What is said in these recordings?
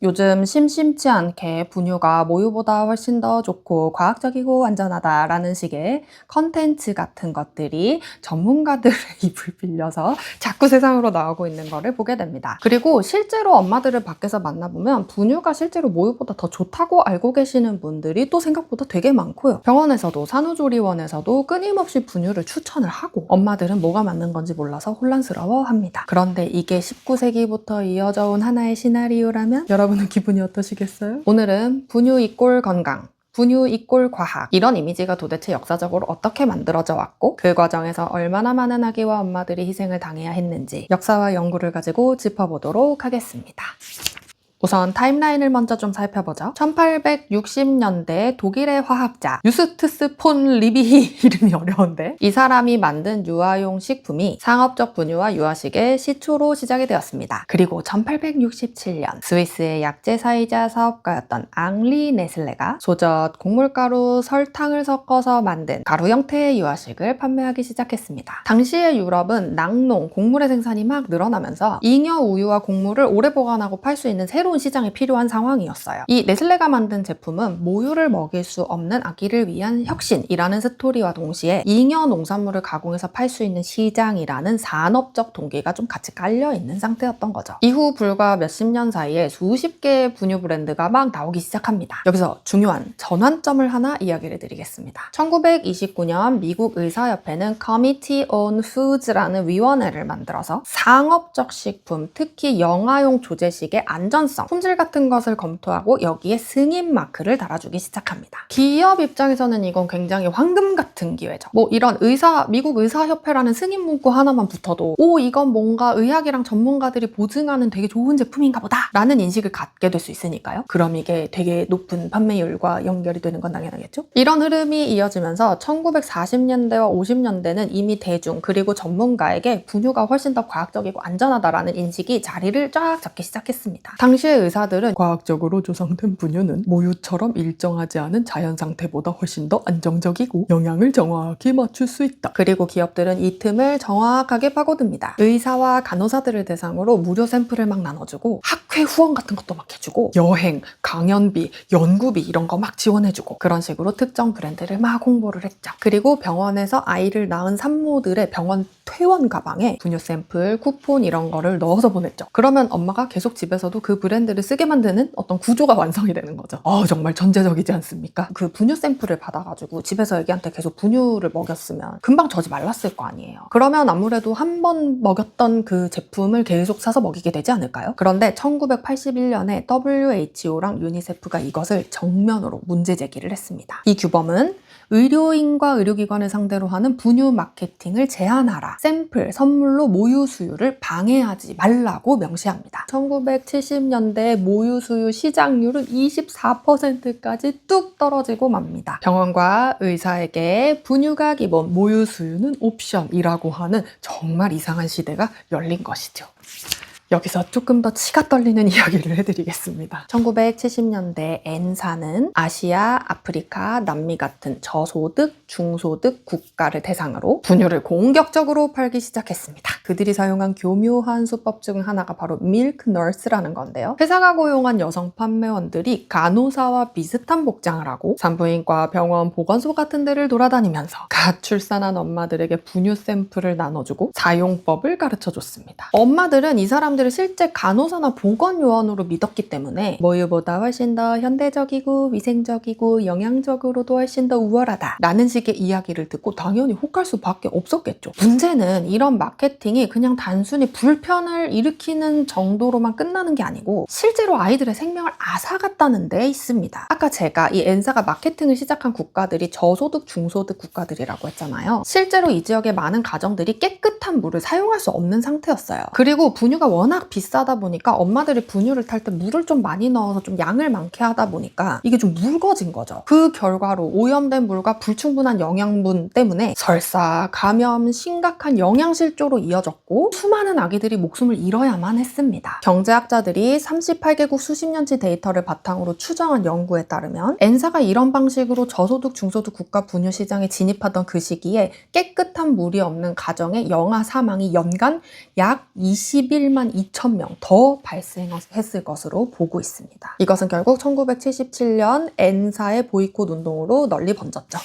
요즘 심심치 않게 분유가 모유보다 훨씬 더 좋고 과학적이고 안전하다라는 식의 컨텐츠 같은 것들이 전문가들의 입을 빌려서 자꾸 세상으로 나오고 있는 거를 보게 됩니다. 그리고 실제로 엄마들을 밖에서 만나보면 분유가 실제로 모유보다 더 좋다고 알고 계시는 분들이 또 생각보다 되게 많고요. 병원에서도 산후조리원에서도 끊임없이 분유를 추천을 하고 엄마들은 뭐가 맞는 건지 몰라서 혼란스러워합니다. 그런데 이게 19세기부터 이어져 온 하나의 시나리오라면 여러분은 기분이 어떠시겠어요? 오늘은 분유 이꼴 건강, 분유 이꼴 과학, 이런 이미지가 도대체 역사적으로 어떻게 만들어져 왔고 그 과정에서 얼마나 많은 아기와 엄마들이 희생을 당해야 했는지 역사와 연구를 가지고 짚어보도록 하겠습니다. 우선 타임라인을 먼저 좀 살펴보죠. 1860년대 독일의 화학자 유스투스 폰 리비히 이름이 어려운데 이 사람이 만든 유아용 식품이 상업적 분유와 유아식의 시초로 시작이 되었습니다. 그리고 1867년 스위스의 약재사이자 사업가였던 앙리 네슬레가 소젓, 곡물가루, 설탕을 섞어서 만든 가루 형태의 유아식을 판매하기 시작했습니다. 당시의 유럽은 낙농, 곡물의 생산이 막 늘어나면서 잉여 우유와 곡물을 오래 보관하고 팔 수 있는 새로운 시장에 필요한 상황이었어요. 이 네슬레가 만든 제품은 모유를 먹일 수 없는 아기를 위한 혁신이라는 스토리와 동시에 잉여 농산물을 가공해서 팔 수 있는 시장이라는 산업적 동기가 좀 같이 깔려있는 상태였던 거죠. 이후 불과 몇십 년 사이에 수십 개의 분유 브랜드가 막 나오기 시작합니다. 여기서 중요한 전환점을 하나 이야기를 드리겠습니다. 1929년 미국 의사협회는 Committee on Foods라는 위원회를 만들어서 상업적 식품, 특히 영아용 조제식의 안전성, 품질 같은 것을 검토하고 여기에 승인 마크를 달아주기 시작합니다. 기업 입장에서는 이건 굉장히 황금 같은 기회죠. 뭐 이런 미국 의사협회라는 승인 문구 하나만 붙어도 이건 뭔가 의학이랑 전문가들이 보증하는 되게 좋은 제품인가 보다 라는 인식을 갖게 될 수 있으니까요. 그럼 이게 되게 높은 판매율과 연결이 되는 건 당연하겠죠? 이런 흐름이 이어지면서 1940년대와 50년대는 이미 대중 그리고 전문가에게 분유가 훨씬 더 과학적이고 안전하다라는 인식이 자리를 쫙 잡기 시작했습니다. 당시의 의사들은 과학적으로 조성된 분유는 모유처럼 일정하지 않은 자연 상태보다 훨씬 더 안정적이고 영양을 정확히 맞출 수 있다. 그리고 기업들은 이 틈을 정확하게 파고듭니다. 의사와 간호사들을 대상으로 무료 샘플을 막 나눠주고 학회 후원 같은 것도 막 해주고 여행, 강연비, 연구비 이런 거 막 지원해주고 그런 식으로 특정 브랜드를 막 홍보를 했죠. 그리고 병원에서 아이를 낳은 산모들의 병원 퇴원 가방에 분유 샘플, 쿠폰 이런 거를 넣어서 보냈죠. 그러면 엄마가 계속 집에서도 그 브랜드를 쓰게 만드는 어떤 구조가 완성이 되는 거죠. 정말 전제적이지 않습니까? 그 분유 샘플을 받아가지고 집에서 애기한테 계속 분유를 먹였으면 금방 젖이 말랐을 거 아니에요. 그러면 아무래도 한 번 먹였던 그 제품을 계속 사서 먹이게 되지 않을까요? 그런데 1981년에 WHO랑 유니세프가 이것을 정면으로 문제 제기를 했습니다. 이 규범은 의료인과 의료기관을 상대로 하는 분유 마케팅을 제한하라. 샘플, 선물로 모유 수유를 방해하지 말라고 명시합니다. 1970년대 모유 수유 시장률은 24%까지 뚝 떨어지고 맙니다. 병원과 의사에게 분유가 기본, 모유 수유는 옵션이라고 하는 정말 이상한 시대가 열린 것이죠. 여기서 조금 더 치가 떨리는 이야기를 해드리겠습니다. 1970년대 N사는 아시아, 아프리카, 남미 같은 저소득, 중소득 국가를 대상으로 분유를 공격적으로 팔기 시작했습니다. 그들이 사용한 교묘한 수법 중 하나가 바로 밀크 널스라는 건데요. 회사가 고용한 여성 판매원들이 간호사와 비슷한 복장을 하고 산부인과, 병원, 보건소 같은 데를 돌아다니면서 갓 출산한 엄마들에게 분유 샘플을 나눠주고 사용법을 가르쳐줬습니다. 엄마들은 이 사람들을 실제 간호사나 보건요원으로 믿었기 때문에 모유보다 훨씬 더 현대적이고 위생적이고 영양적으로도 훨씬 더 우월하다 라는 식의 이야기를 듣고 당연히 혹할 수밖에 없었겠죠. 문제는 이런 마케팅이 그냥 단순히 불편을 일으키는 정도로만 끝나는 게 아니고 실제로 아이들의 생명을 앗아갔다는 데 있습니다. 아까 제가 이 N사가 마케팅을 시작한 국가들이 저소득, 중소득 국가들이라고 했잖아요. 실제로 이 지역의 많은 가정들이 깨끗한 물을 사용할 수 없는 상태였어요. 그리고 분유가 워낙 비싸다 보니까 엄마들이 분유를 탈 때 물을 좀 많이 넣어서 좀 양을 많게 하다 보니까 이게 좀 묽어진 거죠. 그 결과로 오염된 물과 불충분한 영양분 때문에 설사, 감염, 심각한 영양실조로 이어졌고 수많은 아기들이 목숨을 잃어야만 했습니다. 경제학자들이 38개국 수십 년치 데이터를 바탕으로 추정한 연구에 따르면 N사가 이런 방식으로 저소득, 중소득 국가 분유 시장에 진입하던 그 시기에 깨끗한 물이 없는 가정의 영아 사망이 연간 약 21만 2,000명 더 발생했을 것으로 보고 있습니다. 이것은 결국 1977년 N사의 보이콧 운동으로 널리 번졌죠.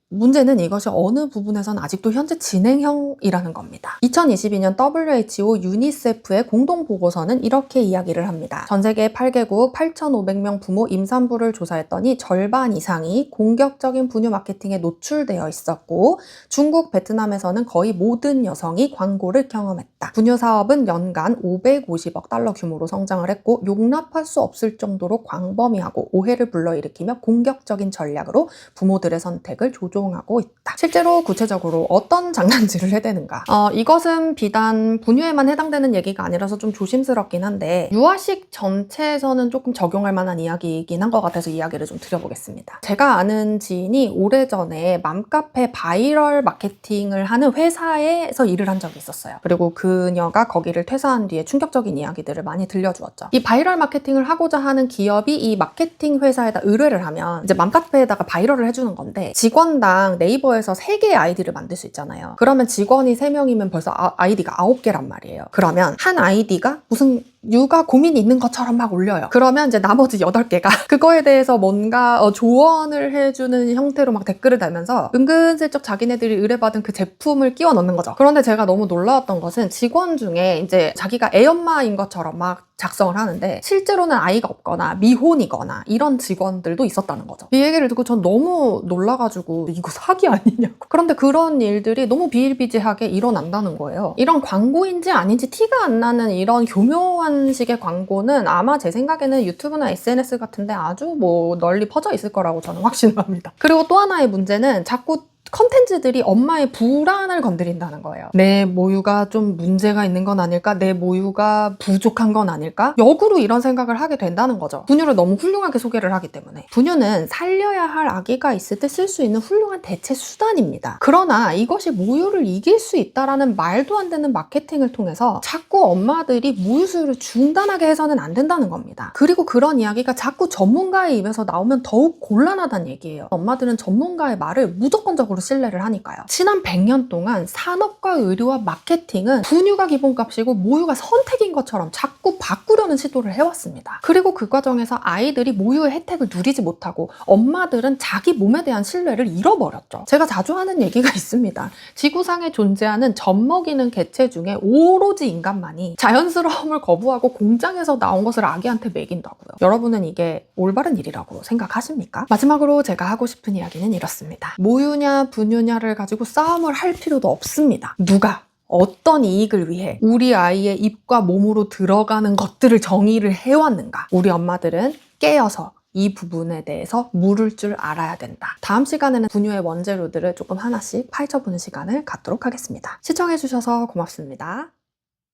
문제는 이것이 어느 부분에서는 아직도 현재 진행형이라는 겁니다. 2022년 WHO 유니세프의 공동보고서는 이렇게 이야기를 합니다. 전 세계 8개국 8,500명 부모 임산부를 조사했더니 절반 이상이 공격적인 분유 마케팅에 노출되어 있었고 중국, 베트남에서는 거의 모든 여성이 광고를 경험했다. 분유 사업은 연간 550억 달러 규모로 성장을 했고 용납할 수 없을 정도로 광범위하고 오해를 불러일으키며 공격적인 전략으로 부모들의 선택을 조종하고 있다. 실제로 구체적으로 어떤 장난질을 해대는가? 이것은 비단 분유에만 해당되는 얘기가 아니라서 좀 조심스럽긴 한데 유아식 전체에서는 조금 적용할 만한 이야기이긴 한 것 같아서 이야기를 좀 드려보겠습니다. 제가 아는 지인이 오래전에 맘카페 바이럴 마케팅을 하는 회사에서 일을 한 적이 있었어요. 그리고 그녀가 거기를 퇴사한 뒤에 충격적인 이야기들을 많이 들려주었죠. 이 바이럴 마케팅을 하고자 하는 기업이 이 마케팅 회사에다 의뢰를 하면 이제 맘카페에다가 바이럴을 해주는 건데 직원당 네이버에서 3개의 아이디를 만들 수 있잖아요. 그러면 직원이 3명이면 벌써 아이디가 9개란 말이에요. 그러면 한 아이디가 무슨 육아 고민이 있는 것처럼 막 올려요. 그러면 이제 나머지 8개가 그거에 대해서 뭔가 조언을 해주는 형태로 막 댓글을 달면서 은근슬쩍 자기네들이 의뢰받은 그 제품을 끼워 넣는 거죠. 그런데 제가 너무 놀라웠던 것은 직원 중에 이제 자기가 애엄마인 것처럼 막 작성을 하는데 실제로는 아이가 없거나 미혼이거나 이런 직원들도 있었다는 거죠. 이 얘기를 듣고 전 너무 놀라가지고 이거 사기 아니냐고. 그런데 그런 일들이 너무 비일비재하게 일어난다는 거예요. 이런 광고인지 아닌지 티가 안 나는 이런 교묘한 식의 광고는 아마 제 생각에는 유튜브나 SNS 같은데 아주 뭐 널리 퍼져 있을 거라고 저는 확신합니다. 그리고 또 하나의 문제는 자꾸 컨텐츠들이 엄마의 불안을 건드린다는 거예요. 내 모유가 좀 문제가 있는 건 아닐까? 내 모유가 부족한 건 아닐까? 역으로 이런 생각을 하게 된다는 거죠. 분유를 너무 훌륭하게 소개를 하기 때문에. 분유는 살려야 할 아기가 있을 때 쓸 수 있는 훌륭한 대체 수단입니다. 그러나 이것이 모유를 이길 수 있다라는 말도 안 되는 마케팅을 통해서 자꾸 엄마들이 모유 수유를 중단하게 해서는 안 된다는 겁니다. 그리고 그런 이야기가 자꾸 전문가의 입에서 나오면 더욱 곤란하다는 얘기예요. 엄마들은 전문가의 말을 무조건적으로 신뢰를 하니까요. 지난 100년 동안 산업과 의료와 마케팅은 분유가 기본값이고 모유가 선택인 것처럼 자꾸 바꾸려는 시도를 해왔습니다. 그리고 그 과정에서 아이들이 모유의 혜택을 누리지 못하고 엄마들은 자기 몸에 대한 신뢰를 잃어버렸죠. 제가 자주 하는 얘기가 있습니다. 지구상에 존재하는 젖먹이는 개체 중에 오로지 인간만이 자연스러움을 거부하고 공장에서 나온 것을 아기한테 먹인다고요. 여러분은 이게 올바른 일이라고 생각하십니까? 마지막으로 제가 하고 싶은 이야기는 이렇습니다. 모유냐 분유냐를 가지고 싸움을 할 필요도 없습니다. 누가 어떤 이익을 위해 우리 아이의 입과 몸으로 들어가는 것들을 정의를 해왔는가? 우리 엄마들은 깨어서 이 부분에 대해서 물을 줄 알아야 된다. 다음 시간에는 분유의 원재료들을 조금 하나씩 파헤쳐보는 시간을 갖도록 하겠습니다. 시청해주셔서 고맙습니다.